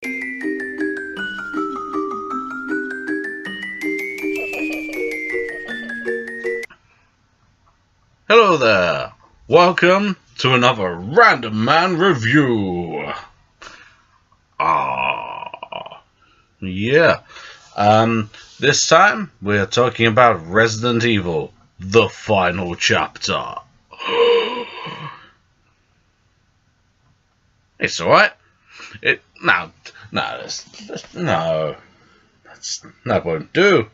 Hello there, welcome to another Randomman Review. Yeah. This time we're talking about Resident Evil, the final chapter. It's alright. That's that won't do.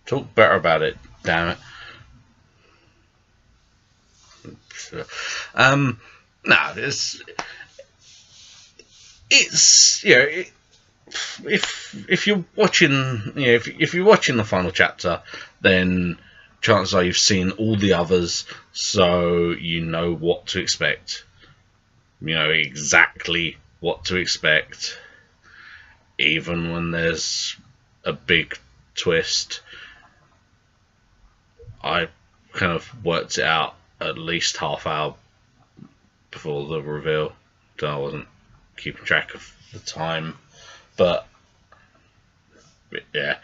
Talk better about it, damn it. It's you know, if you're watching, if you're watching the final chapter, then chances are you've seen all the others, so you know what to expect. You know exactly what to expect, even when there's a big twist. I kind of worked it out at least half hour before the reveal, so I wasn't keeping track of the time, but yeah.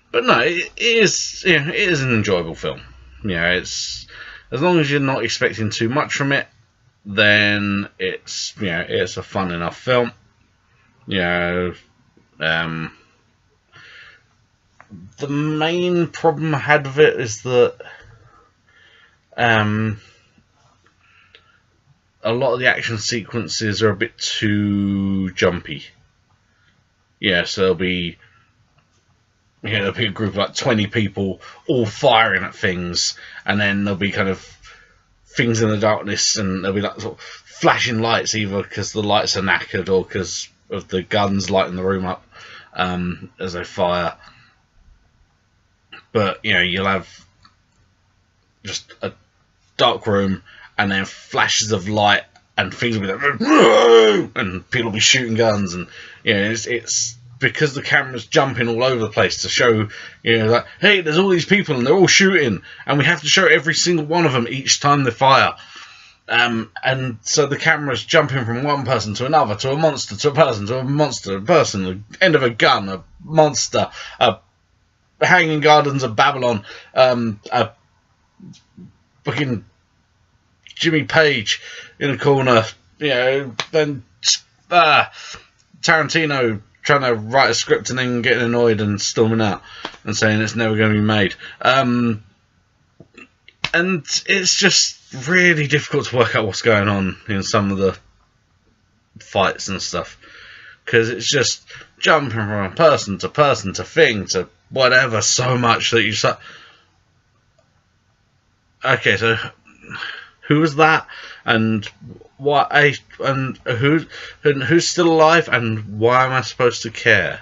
But no, it is an enjoyable film. It's, as long as you're not expecting too much from it, then it's a fun enough film. The main problem I had with it is that a lot of the action sequences are a bit too jumpy. So there'll be a group of like 20 people all firing at things, and then there'll be kind of things in the darkness, and there'll be like sort of flashing lights, either because the lights are knackered or because of the guns lighting the room up as they fire. But you'll have just a dark room and then flashes of light, and things will be like, and people will be shooting guns, and it's because the camera's jumping all over the place to show, like, hey, there's all these people and they're all shooting, and we have to show every single one of them each time they fire. And so the camera's jumping from one person to another, to a monster, to a person, to a monster, a person, the end of a gun, a monster, a Hanging Gardens of Babylon, a fucking Jimmy Page in a corner, then Tarantino trying to write a script and then getting annoyed and storming out and saying it's never going to be made. And it's just really difficult to work out what's going on in some of the fights and stuff, because it's just jumping from person to thing to whatever so much that you say, okay, so who was that, and who's still alive, and why am I supposed to care?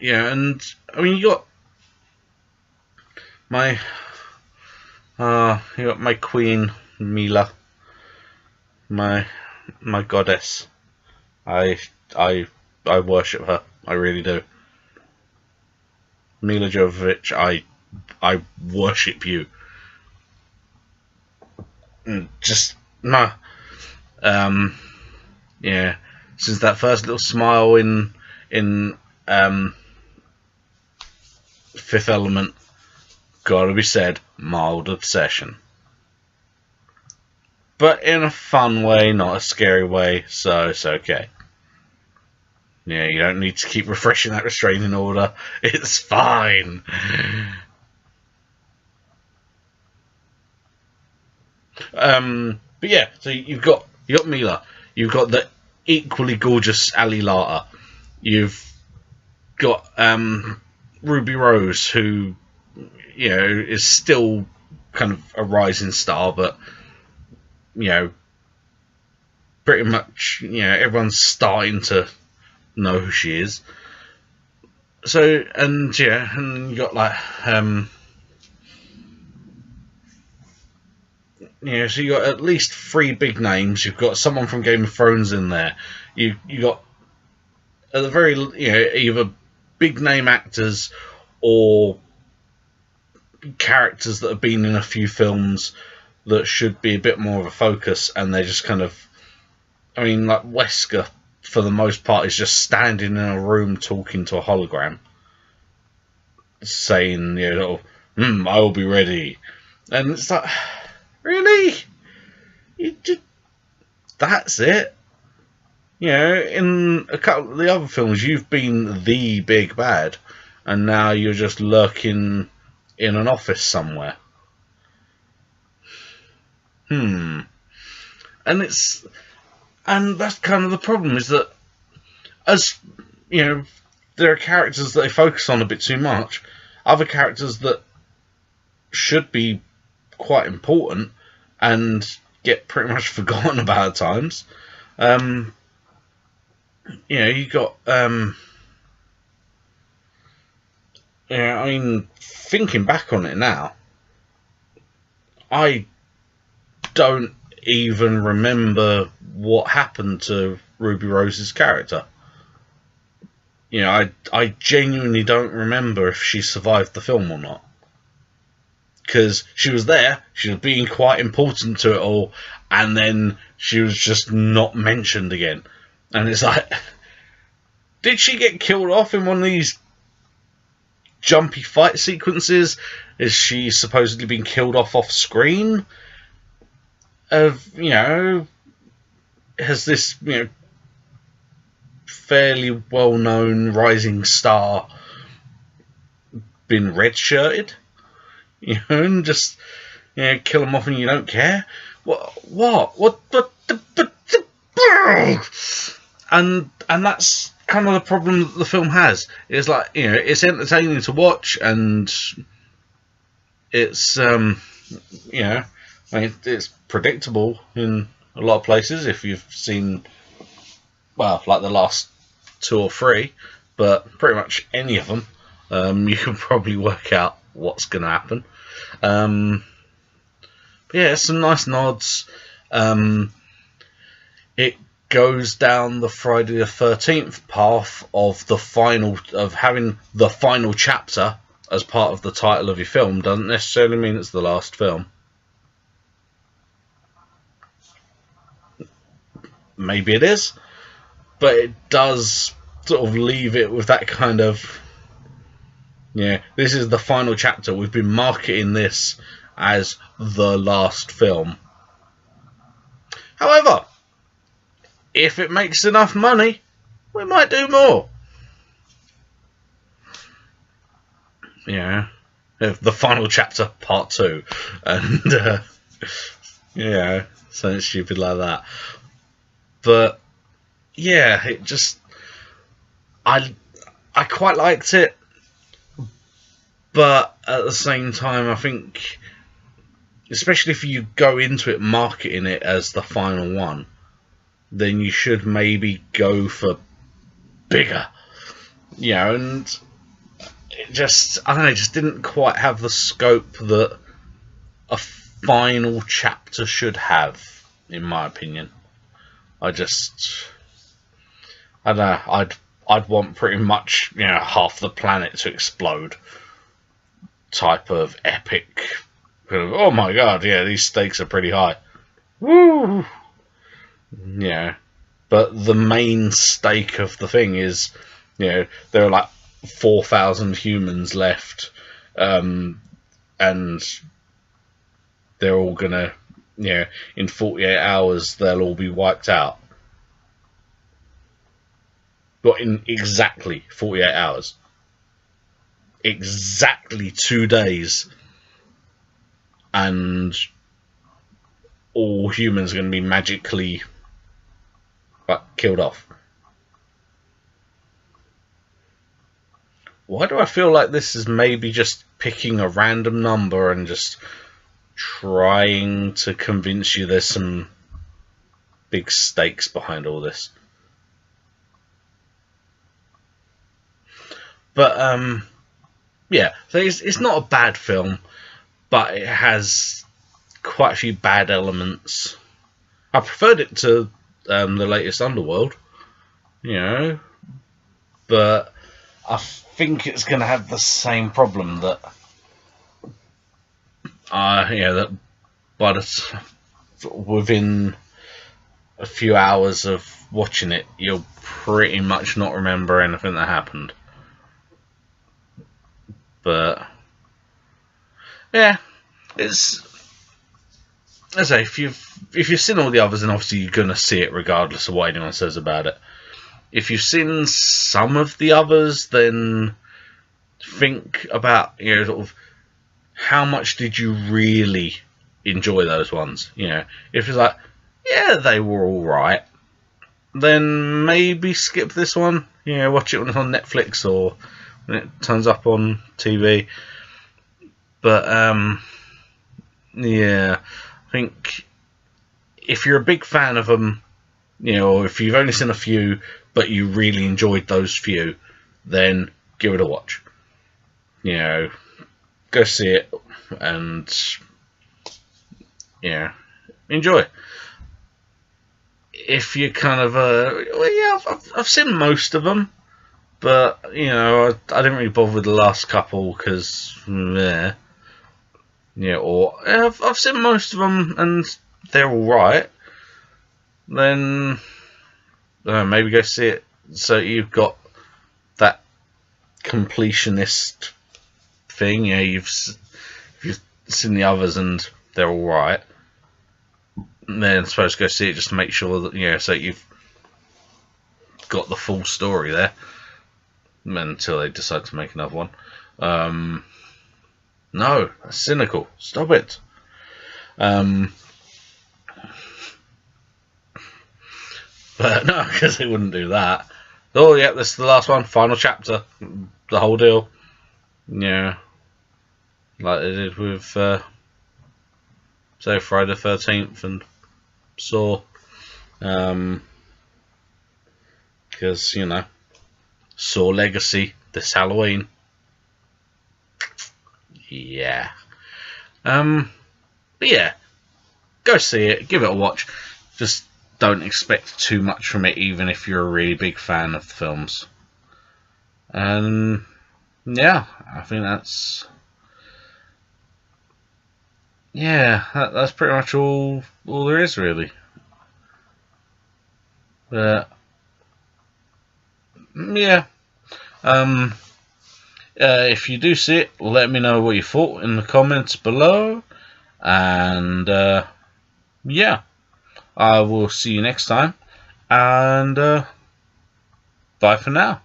And I mean, you got my queen Mila, my goddess. I worship her. I really do. Mila Jovovich, I worship you. Just no. Since that first little smile in Fifth Element, gotta be said, mild obsession. But in a fun way, not a scary way, so it's okay. You don't need to keep refreshing that restraining order. It's fine. But yeah, so you've got Mila, you've got the equally gorgeous Ali Lata, you've got Ruby Rose, who is still kind of a rising star, but pretty much everyone's starting to know who she is. So and you got like so you got at least 3 big names. You've got someone from Game of Thrones in there. You got at the very either big name actors or characters that have been in a few films that should be a bit more of a focus, and they just kind of, I mean, like Wesker, for the most part, is just standing in a room talking to a hologram, saying, you know, I will be ready. And it's like, really? That's it? You know, in a couple of the other films, you've been the big bad, and now you're just lurking in an office somewhere. And that's kind of the problem, is that, as you know, there are characters that they focus on a bit too much. Other characters that should be quite important and get pretty much forgotten about at times. You know, you got yeah, I mean, thinking back on it now, I don't even remember what happened to Ruby Rose's character. You know, I genuinely don't remember if she survived the film or not. Because she was there, she was being quite important to it all, and then she was just not mentioned again. And it's like, did she get killed off in one of these jumpy fight sequences? Is she supposedly being killed off screen? You know, has this, you know, fairly well-known rising star been red-shirted? You know, and just, you know, kill them off and you don't care? And that's kind of the problem that the film has. It's like, you know, it's entertaining to watch, and it's, you know, I mean, it's predictable in a lot of places if you've seen, well, like the last 2 or 3, but pretty much any of them, you can probably work out what's going to happen. But yeah, some nice nods. It goes down the Friday the 13th path of having the final chapter as part of the title of your film. Doesn't necessarily mean it's the last film. Maybe it is, but it does sort of leave it with that kind of, yeah, this is the final chapter. We've been marketing this as the last film. However, if it makes enough money, we might do more. Yeah, the final chapter, part 2, and yeah, something stupid like that. But yeah, it just, I quite liked it, but at the same time, I think, especially if you go into it marketing it as the final one, then you should maybe go for bigger, you know. And it just, I don't know, it just didn't quite have the scope that a final chapter should have, in my opinion. I don't know, I'd want pretty much, you know, half the planet to explode type of epic, oh my god, yeah, these stakes are pretty high. Woo! Yeah. But the main stake of the thing is, you know, there are like 4,000 humans left, and they're all gonna, you know, in 48 hours they'll all be wiped out. But in exactly 48 hours. Exactly 2 days. And all humans are going to be magically killed off. Why do I feel like this is maybe just picking a random number and just trying to convince you there's some big stakes behind all this? But yeah, so it's not a bad film, but it has quite a few bad elements. I preferred it to the latest Underworld, you know, but I think it's going to have the same problem that Yeah, that within a few hours of watching it, you'll pretty much not remember anything that happened. But yeah, it's, as I say, if you've seen all the others, then obviously you're gonna see it regardless of what anyone says about it. If you've seen some of the others, then think about, you know, sort of how much did you really enjoy those ones. You know, if it's like, yeah, they were all right, then maybe skip this one. You know, watch it when it's on Netflix or when it turns up on TV. But yeah, I think if you're a big fan of them, you know, or if you've only seen a few but you really enjoyed those few, then give it a watch. You know, go see it and, yeah, enjoy. If you kind of, well, yeah, I've seen most of them, but, you know, I didn't really bother with the last couple because, yeah, or I've seen most of them and they're alright, then maybe go see it so you've got that completionist thing. You know, you've seen the others and they're alright, then I suppose go see it just to make sure that, you know, so you've got the full story there until they decide to make another one. No, that's cynical. Stop it. But no, because they wouldn't do that. Oh, yeah, this is the last one, final chapter, the whole deal. Yeah, like they did with, say, Friday the 13th and Saw. Because, you know, Saw Legacy this Halloween. Yeah. But yeah, go see it, give it a watch. Just don't expect too much from it, even if you're a really big fan of the films. And yeah, I think that's, yeah, that's pretty much all there is, really. But yeah, if you do see it, let me know what you thought in the comments below. And yeah, I will see you next time. And bye for now.